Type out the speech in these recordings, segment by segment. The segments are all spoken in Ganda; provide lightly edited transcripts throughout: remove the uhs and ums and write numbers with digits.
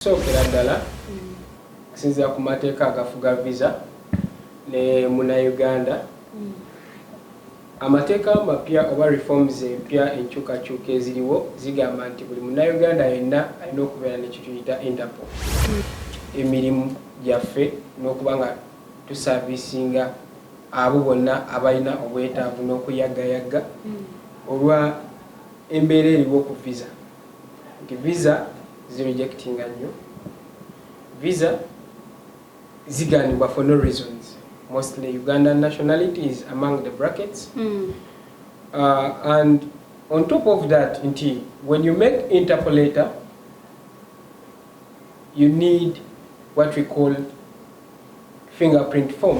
Sookera ddala sinzira ku mateeka agafuga visa ne muna Uganda amateeka mapya oba reforms empya enkyukakyuka eziriwo zigamba nti buli muna Uganda yenna alina okubeera nekyo tuyita interpol emirimu gyaffe n'okuba nga tusavisinga abo bonna abalina obwetaavu n'okuyagayagga olwa embeera eriwo ku visa nti visa zirejectinga nnyo visa ziganibwa for no reasons. Mostly Ugandan nationality is among the brackets. And on top of that, when you make interpolator, you need what we call fingerprint form.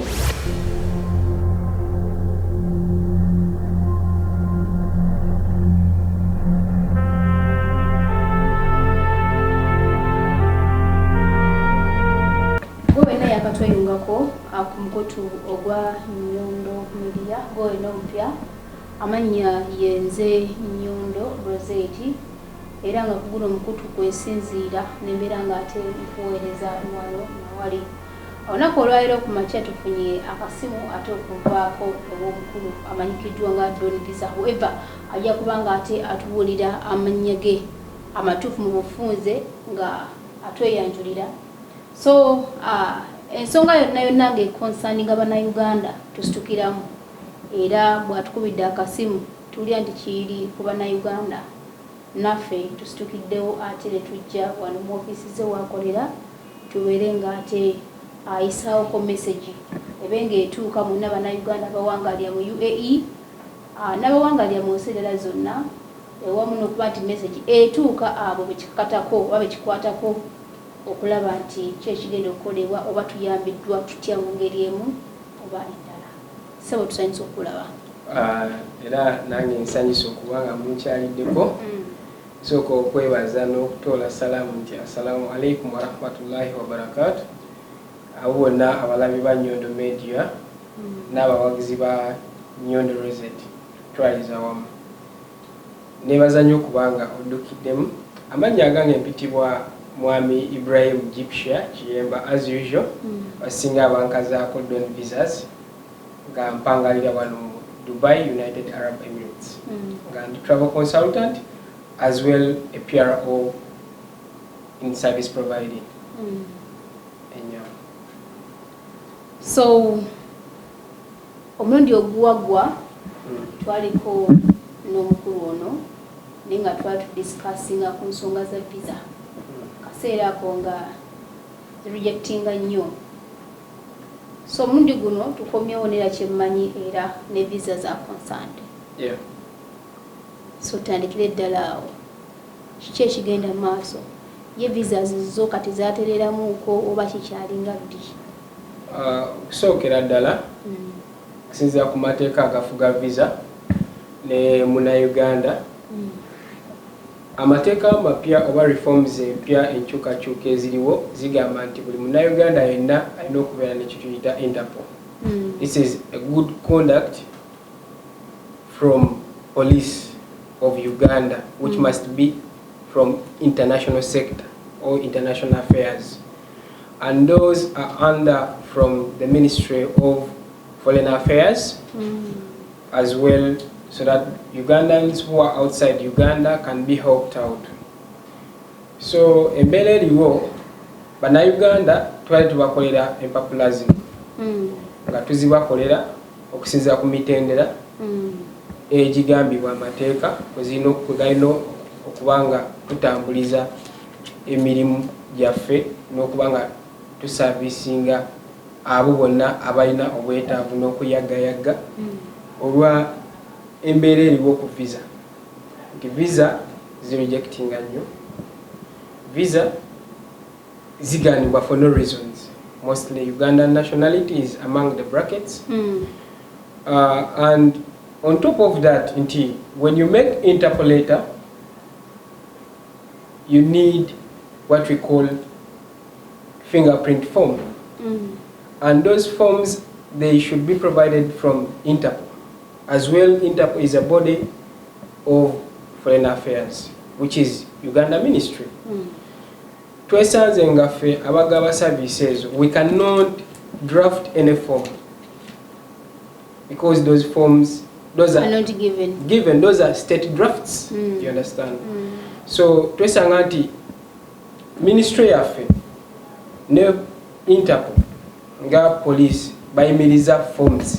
Kumukotu ogwa Nyondo Media Youtube amanya yenze Nyondo Rozet era nga kuguno mukutu kwesinzira nembera nga ate mfuweereza wano nawali onako olwairo ku macha tufunye akasimu ate okuvaako obw'omukulu amanyikiddwa nga Don Visa however ajja kubanga ate atubuulira amanyage amatuufu mu bufunze nga atweyanjulira so Ensoonga yonna ng'ekonsaninga bana Uganda tusitukiramu era bw'atukubidde akasimu tulya nti kiri ku bana Uganda naffe tusitukiddewo ate ne tujja wano mu ofiisi ze wakolera tubeere ng'ate ayisaawoko message ebe ng'etuuka muna bana Uganda bawangalya mu UAE n'abawangalya mu nsi endala zonna ewamu n'okuba nti message etuuka abo bekikatako oba bekikwatako okulaba nti kyekigenda okukolebwa oba tuyambiddwa tutya mu ngeri emu oba endala sebo tusanyusa okulaba era nange nsanyusa okuba nga munkyaliddeko sooka okwebaza n'okutoola salaamu nti assalamu alaikum warahmatullahi wabarakatu abo bonna abalabi ba Nyondo Media n'abawagizi ba Nyondo Rozet twaliza wamu nebaza nnyo okubanga oddukiddemu amannya agange mpitibwa Mwami Ibrahim Gyptia Kiyemba as usual basinga abankazaako Don Visas nga mpangalira wano Dubai United Arab Emirates nga ndi travel consultant as well a PRO in service providing so omulundi oguwagwa twaliko n'omukulu ono naye nga twali tudiscussinga ku nsonga za visa kaseera ako nga rejectinga nnyo so mundi guno tukomyewo nera kyemmanyi era ne visa za concerned so tandikire ddala awo kiki ekigenda maaso ye visa zo kati zatereramuuko oba kikyalinga ddi okusookera ddala kusinzira ku mateeka agafuga visa ne muna Uganda amateeka mapya oba reforms empya enkyukakyuka eziriwo zigamba nti buli muna Uganda yenna alina okubeera nekyo tuyita interpol. This is a good conduct from police of Uganda which must be from international sector or international affairs, and those are under from the Ministry of Foreign Affairs as well, so that Ugandans who are outside Uganda can be helped out. So embeera eriwo bana Uganda twali tubakolera empapula zino nga tuzibakolera okusinziira ku mitendera egigambibwa amateeka galina okuba nga tutambuliza emirimu gyaffe n'okuba nga tusavisinga abo bonna abalina obwetaavu n'okuyagayagga olwa embeera eriwo ku visa nti visa zirejectinga nnyo visa ziganibwa for no reasons. Mostly Ugandan nationality is among the brackets. And on top of that, when you make interpolator, you need what we call fingerprint form. And those forms, they should be provided from Interpol. As well, Interpol is a body of foreign affairs, which is Uganda Ministry. twesanze nga ffe abagaba services we cannot draft any form because those forms those are not given those are state drafts. You understand? So twesanga nti ministry yaffe ne interpol nga police bayimiriza forms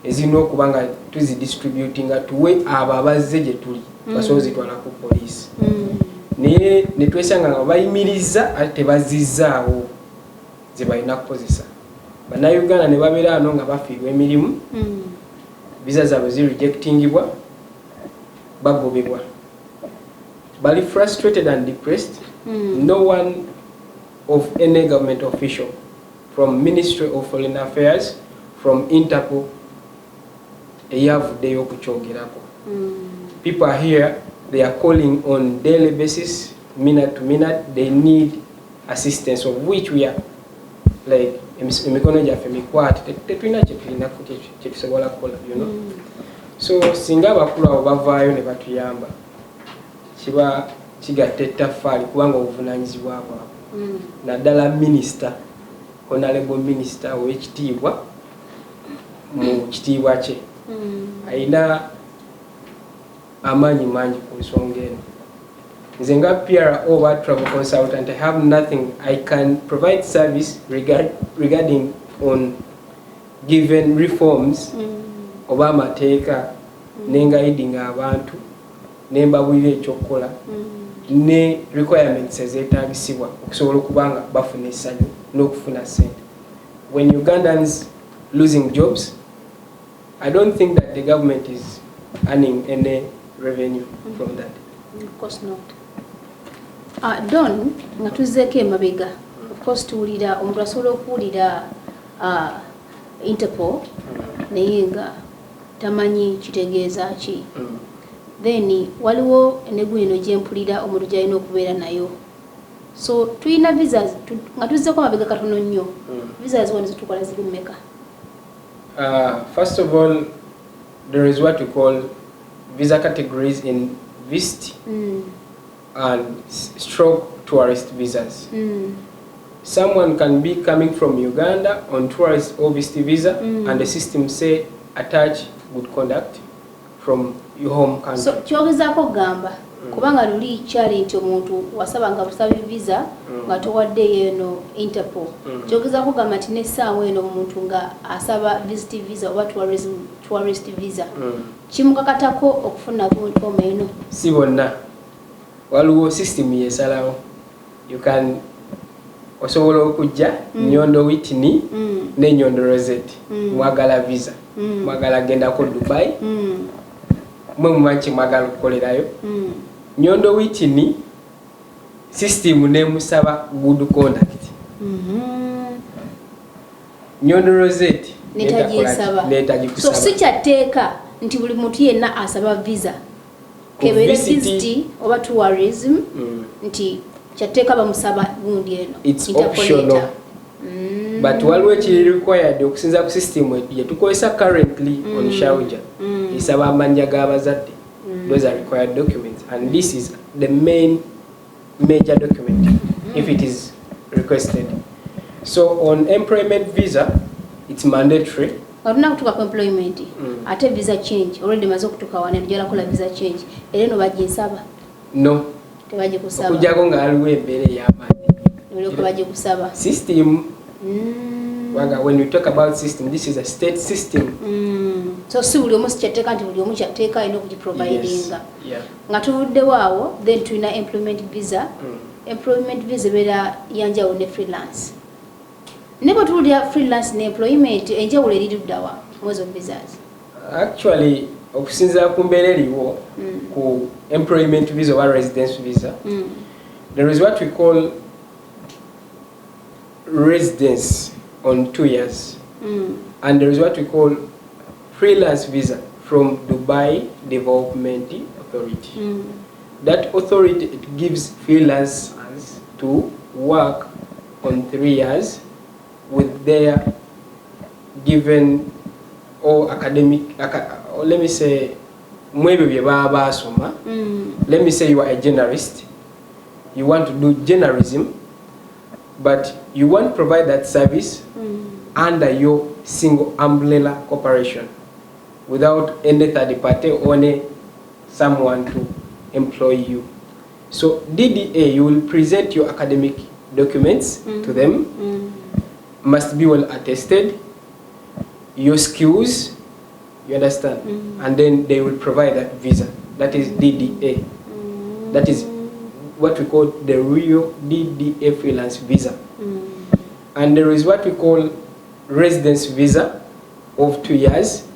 ezino okubanga tuzidistributinga tuwe abo abazze gye tuli basobola zitwala ku police. Naye ne twesanga nga bayimiriza ate tebazizaawo ze balina kukozesa. Bannayuganda ne babeera ano nga bafiirwa emirimu, visa zaabwe zirejectingibwa, bagobebwa. Bali frustrated and depressed. No one of any government official, from Ministry of Foreign Affairs, from Interpol, eyavuddeyo okukyogerako. People are here, they are calling on daily basis, minute to minute, they need assistance, of which we are like emikono gyaffe mikwate tetulina kyetusobola kukola, you know. So singa abakulu abo bavaayo ne batuyamba kiba kigatta ettaffaali kubanga obuvunaanyizibwa bwabwe. Naddala minisita, honorable minister ow'ekitiibwa mu kitiibwa kye ayina amaanyi mangi ku nsonga eno. Nze nga PRO oba travel consultant, I have nothing. I can provide service regarding on given reforms oba amateeka nengaidinga abantu nembabulira ekyokukola ne requirements ezeetagisibwa okusobola okubanga bafuna essanyu n'okufuna ssente. When Ugandans losing jobs, I don't think that the government is earning any revenue from that. Of course not. Don nga tuzzeeko emabega, of course tuwulira omuntu asobola okuwulira Interpol naye nga tamanyi kitegeeza ki. Then waliwo enegu eno gyempulira omuntu gyalina okubeera nayo. So tulina visas nga tuzzeeko amabega katono nnyo. Visas wano zitukola ziri mmeka? First of all, there is what we call visa categories in VIST and stroke tourist visas. Someone can be coming from Uganda on tourist or VIST visa and the system say attach good conduct from your home country. So kyogezaako gamba kubanga luli kyali nti omuntu wasabanga busabi visa nga towaddeyo eno Interpol. Kyogezaako gamba nti n'essaawa eno omuntu nga asaba visit visa oba tourist visa kimukakatako okufuna fomu eno? Si bonna, waliwo system yesalawo. You can osobola okujja Nyondo Whitney ne Nyondo Rozet mwagala visa mwagala gendako Dubai mwe mumanyi mwagala okukolerayo. Nyondo Whitney system nemusaba good conduct. Nyondo Rozet so si kyateeka nti buli muntu yenna asaba visa kebere visit oba tourism nti kyateeka bamusaba gundi eno. It's optional. But waliwo ekiri required okusinza ku system yetukozesa currently on Sharjah isaba amanya g'abazadde. Those are required documents and this is the major document if it is requested. So on employment visa it's mandatory. Olina kutuka ku employment ate visa change already maze okutuka wana njala kola visa change era no baginsaba? No, tebaje kusaba okujago nga aliwo embeere y'amaanyi nolo ko baje kusaba system. When we talk about system, this is a state system. So si buli omu kyateeka nti buli omu kyateeka ino kugiprovidinga. Yeah. Nga tuvuddewo awo then tulina employment visa. Employment visa beera yanjawulo ne freelance. Ne bwe tuwulira freelance ne employment enjawulo eriruddawa mwezi of visas? Actually okusinziira ku mbeera eriwo ku employment visa or residence visa, there is what we call residence on 2 years and there is what we call freelance visa from Dubai Development Authority. That authority, it gives freelancers to work on 3 years with their given or academic or let me say mwebyo bye baba basoma. Let me say you are a journalist, you want to do journalism but you won't provide that service under your single umbrella corporation without any third party or someone to employ you. So DDA, you will present your academic documents to them, must be well attested, your skills, you understand, and then they will provide that visa. That is DDA. That is what we call the real DDA freelance visa. And there is what we call residence visa of 2 years,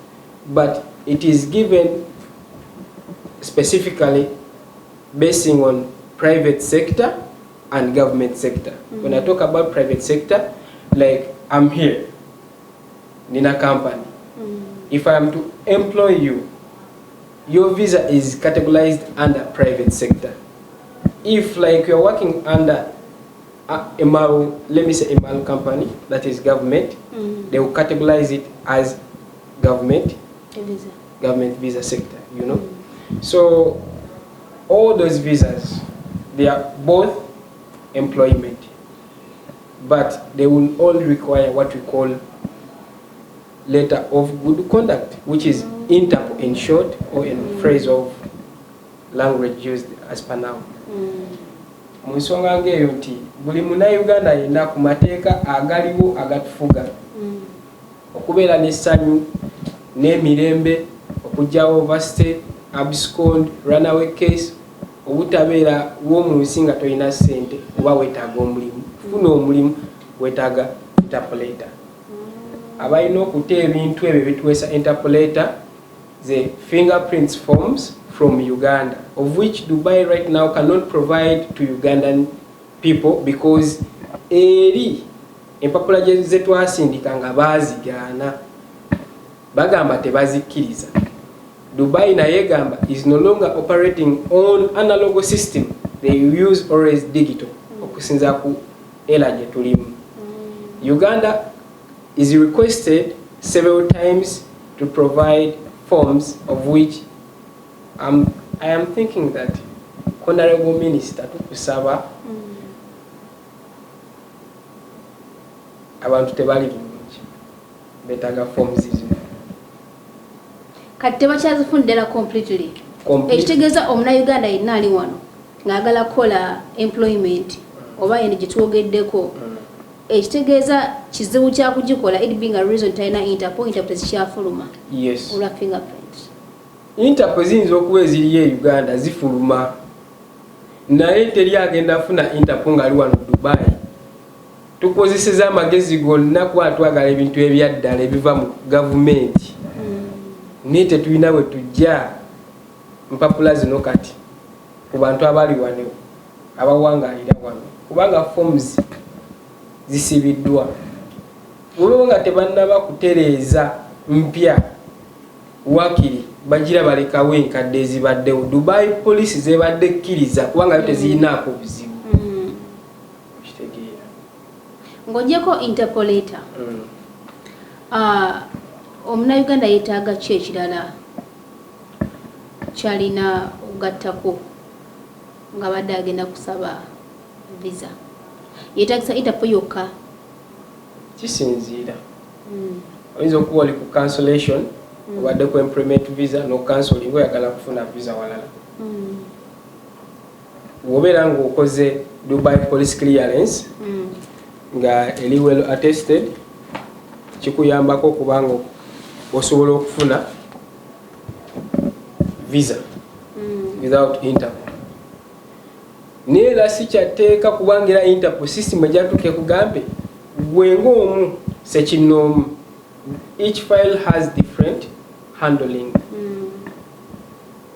but it is given specifically basing on private sector and government sector. When I talk about private sector, like I'm here in a company. If I am to employ you, your visa is categorized under private sector. If like you're working under a MAL, let me say a MAL company, that is government, they will categorize it as government visa sector, you know. So all those visas, they are both employment, but they will all require what we call letter of good conduct, which is interpol in short, or in phrase of language used as per now. Munsonga ngeyo nti buli Munnayuganda yenna ku mateeka agaliwo agatufuga okubeera n'essanyu n'emirembe, okugyawo overstay, abscond, runaway case, obutabeera w'omu nsi nga tolina ssente oba weetaaga omulimu. Kufuna omulimu weetaaga interpolator. Abalina okuta ebintu ebyo bituweesa interpolator, the fingerprints forms from Uganda, of which Dubai right now cannot provide to Ugandan people because eri empapula ze twasindika nga bazigaana bagamba tebazikkiriza. Dubai naye gamba is no longer operating on analog system, they use always digital okusinza ku era gye tulimu. Uganda is requested several times to provide forms, of which I am thinking that Honorable Minister tukusaba abantu tebali bulungi betaga forms izo kati tebakyazifundira completely. Ekitegeeza Omunnayuganda yenna ali wano ng'agala kukola employment oba eno gye twogeddeko, ekitegeeza kizibu kya kugikola it being a reason talina interpol tezikyaafuluma. Yes. Olwa fingerprint. Interpol ziyinza okuba eziriyo e Uganda zifuluma, naye teri agenda afuna interpol ng'ali wano Dubai. Tukozeseza amagezi gonna kuba twagala ebintu ebyaddala ebiva mu gavumenti. Naye tetulina bwe tujja mpapula zino kati ku bantu abali wano abawangaalira wano, kubanga forms zisibiddwa. Olwo nga tebannaba kutereeza mpya wakiri bagira balekawo enkadde ezibaddewo. Dubai police zebadde kkiriza kubanga yo tezirinaako buzibu. Kitegeera ng'ogyeko interpolator, Omunnayuganda yeetaaga ki ekirala kyalina okugattako nga badde agenda kusaba visa? Yeetaagisa interpol yokka? Kisinziira. Oyinza okuba oli ku cancellation obadde ku employment visa no cancelling oyagala kufuna visa walala. Wobeera ng'okoze Dubai police clearance nga eri well attested, kikuyambako kubanga osobola okufuna visa without interpol. Naye era si kyateeka kubanga era interpol system ejatuuka ekugambe gwe ng'omu sekinnoomu, each file has different handling.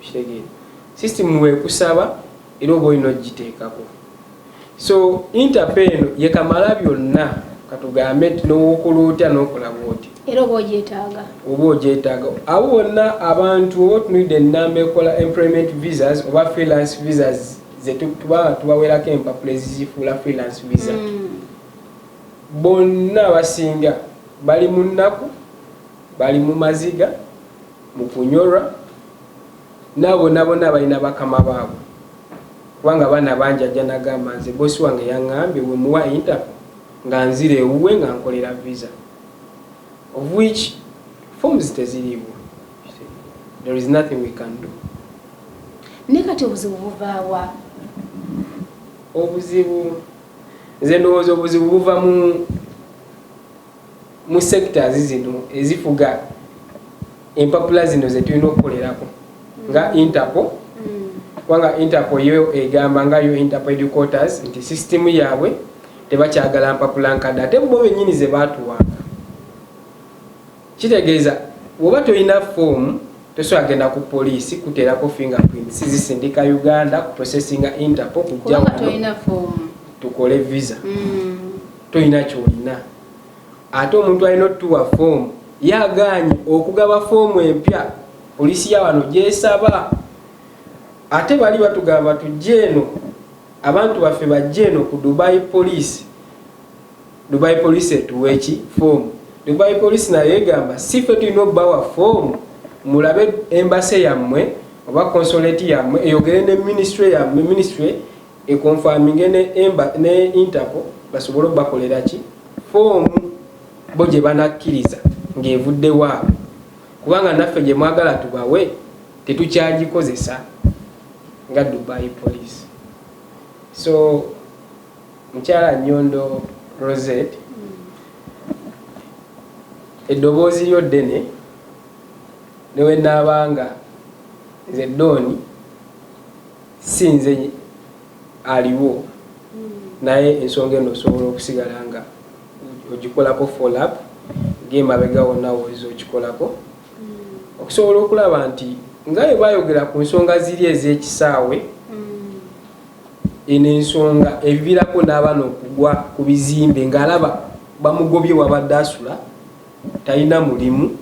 Kitegeera system weekusaba era oba olina ogiteekako. So interpol eno ye kamala byonna katugambe nti n'owokola otya n'okolaba otya era oba ogyetaaga. Oba ogyetaaga abo bonna abantu oba otunulidde ennamba ekola employment visas oba freelance visas zetuba tubawerako empapula ezizifuula freelance visa. Bonna abasinga bali mu nnaku, bali mu maziga, mu kunyolwa, n'abo bonna balina bakama baabwe. kubanga abaana bangi ajja nagamba nze bosi wange yaŋŋambye we muwa interpol nga nzire ewuwe nga nkolera visa, of which forms teziriiwo. There is nothing we can do. Ne kati obuzibu buvaawa? Obuzibu nze ndowooza obuzibu buva mu sectors zino ezifuga empapula zino ze tulina okukolerako nga interpol. Kubanga interpol yo egamba nga yo interpol headquarters nti system yaabwe tebakyagala mpapula nkadde ate bo bennyini ze baatuwanga. Kitegeeza bw'oba tolina foomu tosobola genda ku poliisi kuteerako fingerprints zisindika Uganda ku processinga interpol kujja tolina foomu tukole visa. Tolina kyolina. Ate omuntu alina otuwa foomu yagaanye okugaba foomu empya poliisi ya wano gyesaba. Ate bali batugamba tujje eno abantu baffe bajje eno ku Dubai Police. Dubai Police etuwa eki foomu. Dubai Police nayo egamba si ffe tulina obbawa foomu mulabe embassy yammwe oba consulate yammwe eyogere ne ministry yammwe, ministry ekonfaminge ne interpol basobole bakolera ki foomu bo gye banakkiriza ng'evudde waabwe, kubanga naffe gye mwagala tubawe tetukyagikozesa nga Dubai Police. So mukyala Nyondo Rozet eddoboozi lyo ddene newe naabanga nze Doni sinze aliwo naye ensonga eno osobola okusigala nga ogikolako follow up ng'emabega wonna woza okikolako okusobola okulaba nti nga bwe bayogera ku nsonga ziri ez'ekisaawe eno ensonga eviirako n'abaana okugwa ku bizimbe ng'alaba bamugobye wabadde asula talina mulimu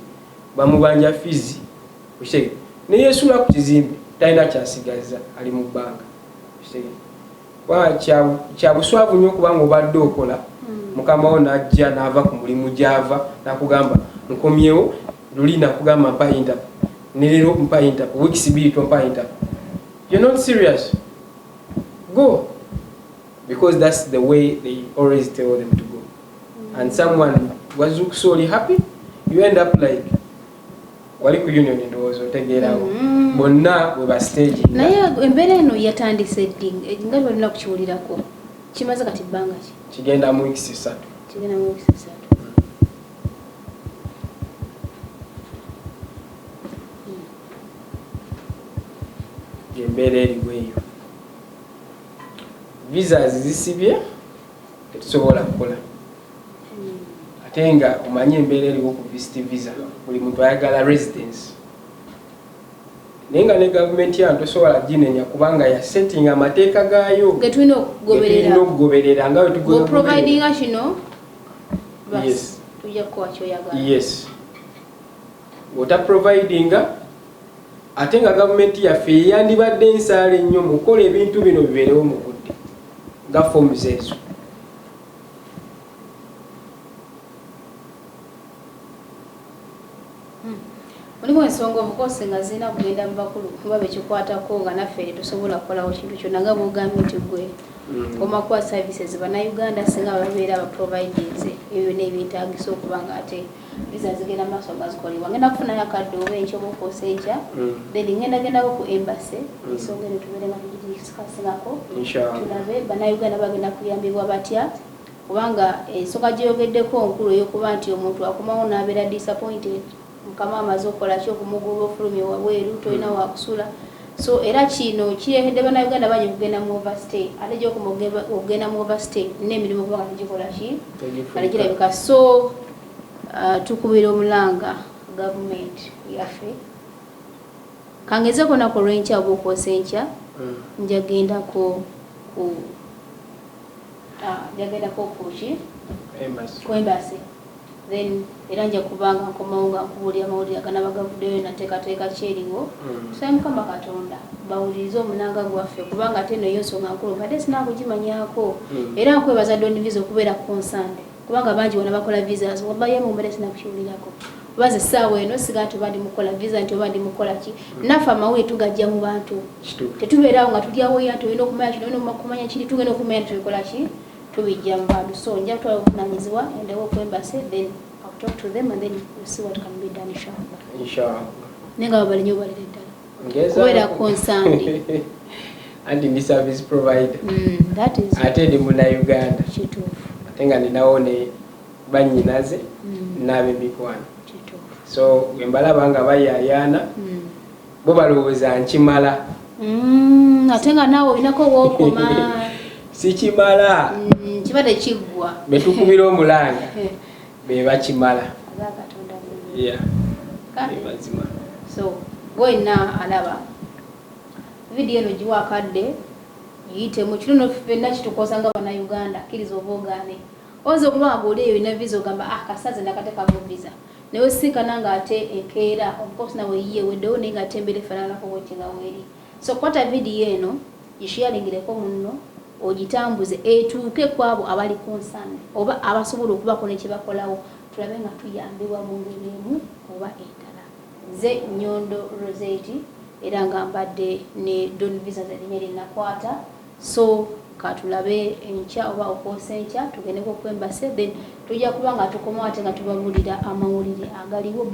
bamubanja fizi naye yesula ku kizimbe talina kyasigaza ali mu bbanga. Kya buswavu nnyo okubanga obadde okola mukama wo n'ajja n'ava ku mulimu gy'ava n'akugamba nkomyewo luli n'akugamba mpa interpol ne leero mpa interpol weeks bbiri tompa interpol. You're not serious. Go. Because that's the way they always tell them to go. And someone was so happy, you end up like wali ku union ndowooza otegeerawo bonna bwe ba stage. Naye embeera eno yatandise ddi nga balina kukiwulirako kimaze kati bbanga ki? Kigenda mu weeks 3. Kigenda mu weeks 3. Embeera eriwo eyo. Visas zisibye tetusobola kukola. Ate nga omanyi embeera eriwo ku visit visa buli muntu ayagala residence. Naye nga ne gavumenti yantu tosobola ginenya kubanga ya setting amateeka gaayo getulina okugoberera nga bwe tugoprovidinga kino. Yes. Tujja kukola kyoyagala. Yes. Bw'ota providinga ate nga gavumenti yaffe yandibadde ensaala ennyo mu kukola ebintu bino bibeerewo mu budde nga forms ezo. Mulimu ensonga obukoose nga zirina kugenda mu bakulu kuba bekikwatako nga naffe tusobola kukolawo kintu kyonna nga bw'ogambye nti gwe omakuwa services bannayuganda singa babeera abaproviders ebyo n'ebyetaagisa okuba nga ate visa zigenda maaso nga zikolebwa. Ngenda kufunayo akadde oba enkya oba okoosa enkya then ngendagendako ku embassy ensonga eno tubeere nga tugidisikasingako tulabe bannayuganda bagenda kuyambibwa batya kubanga ensonga gyeyogeddeko nkulu ey'okuba nti omuntu akomawo n'abeera disappointed mukama amaze okukola ki okumugoba ofulumye wabweru tolina wakusula. So era kino kirekedde bannayuganda bangi kugenda mu overstay ate gyokugenda mu overstay n'emirimu kubanga tegikola ki alegirabika. So tukubira omulanga gavumenti yaffe kangezeko nako olw'enkya oba okwosa enkya njagendako kuki ku embassy then era nja kubanga nkomawo nga nkubulira amawulire aganaba gavuddeyo nateekateeka kyeriwo tusabe mukama katonda bawulirize omunanga gwaffe kubanga ate eno yo nsonga nkulu mbadde sinakugimanyaako era nkwebaza Doni Visa okubeera concerned kubanga bangi bona bakola visas wabayemu mbadde sinakukiwulirako baze sawa eno siga tubandi mukola visa nti obandi mukola ki nafa mawe tugajja mu bantu tetubeerawo nga tulyawo ya tulina okumanya kino n'okumanya kiri tugenda okumanya tukola ki tubijja mu bantu so nja twala okunanyizibwa endewo ku embassy then I'll talk to them and then we'll see what can be done inshallah nenga babali nyo balere ddala kubeera concerned and in the service provider that is ate ndi muna Uganda kituufu ate nga ninawo ne bannyinaze n'ab'emikwano so wembalaba nga bayayaana bo balowooza nkimala ate nga naawe olinako wookoma sikimala kibadde kiggwa betukubira omulanga be bakimala mazima so gwenna alaba video eno giwa akadde yiyitemu kino ffenna kitukosa nga bana Uganda akkiriza oba ogaane oza okuba nga oli eyo ina visa ogamba kasaze nakatekako visa naye sinkana nga ate enkeera of course nawe yiye weddewo naye nga ate mbere faananako bweti nga weeri so kwata video eno gisharingireko munno ogitambuze etuuke kwabo abali concern oba abasobola okubako ne kye bakolawo tulabe nga tuyambibwa mu ngeri emu oba endala nze Nyondo Rozet era nga mbadde ne don visa zerinnya linnakwata so katulabe enkya oba okwosa enkya tugendeko ku embassy then tujja kuba nga tukoma ate nga tubabulira amawulire agaliwo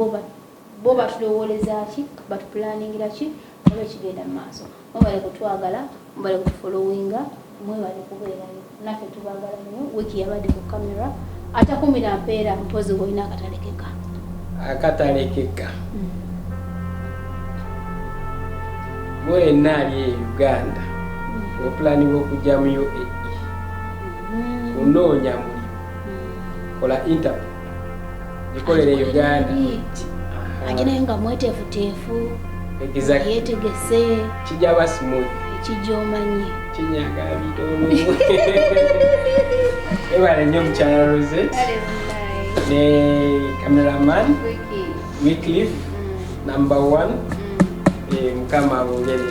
bo batulowooleza ki batuplaningira ki oba ekigenda mu maaso mwebale kutwagala mwebale kutufollowinga mwebale kubeerayo naffe tubagala nnyo wiiki yabadde ku kamera atakumira mpeera mpozi ng'olina akatalekeka mwenna ali Uganda opulaniwa okujja mu UAE onoonya mulimu kola interpol gikolere Uganda aginayo nga mweteefuteefu yeetegese kijaba smooth ekijoomanyi kinyaga bitono ebale nnyo mukyala Rozet ne cameraman Wycliffe number 1 mukama abongere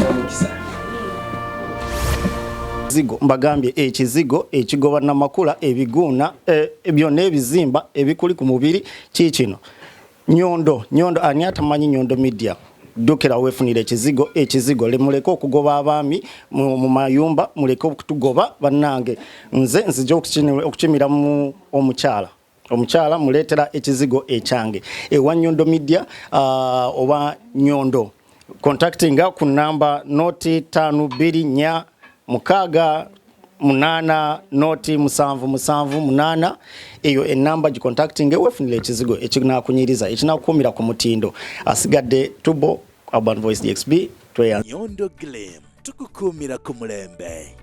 omukisa zigo mbagambye ekizigo ekigoba namakula ebiguuna byonna ebizimba ebikuli ku mubiri kikino Nyondo ani atamanyi Nyondo Media dokera wefunire ekizigo lemuleke okugoba abaami mu mayumba muleke okutugoba bannange nze nzija okukimira mu omukyala muletera ekizigo ekyange ewa Nyondo Media oba Nyondo contactinga ku namba noti 524 mukaga munana noti 778 eyo enamba gicontacting wefunire ekizigo ekinakunyiriza ekinakumira ku mutindo asigadde tubo Urban Voice DXB Nyondo Glam tukukumira ku mulembe.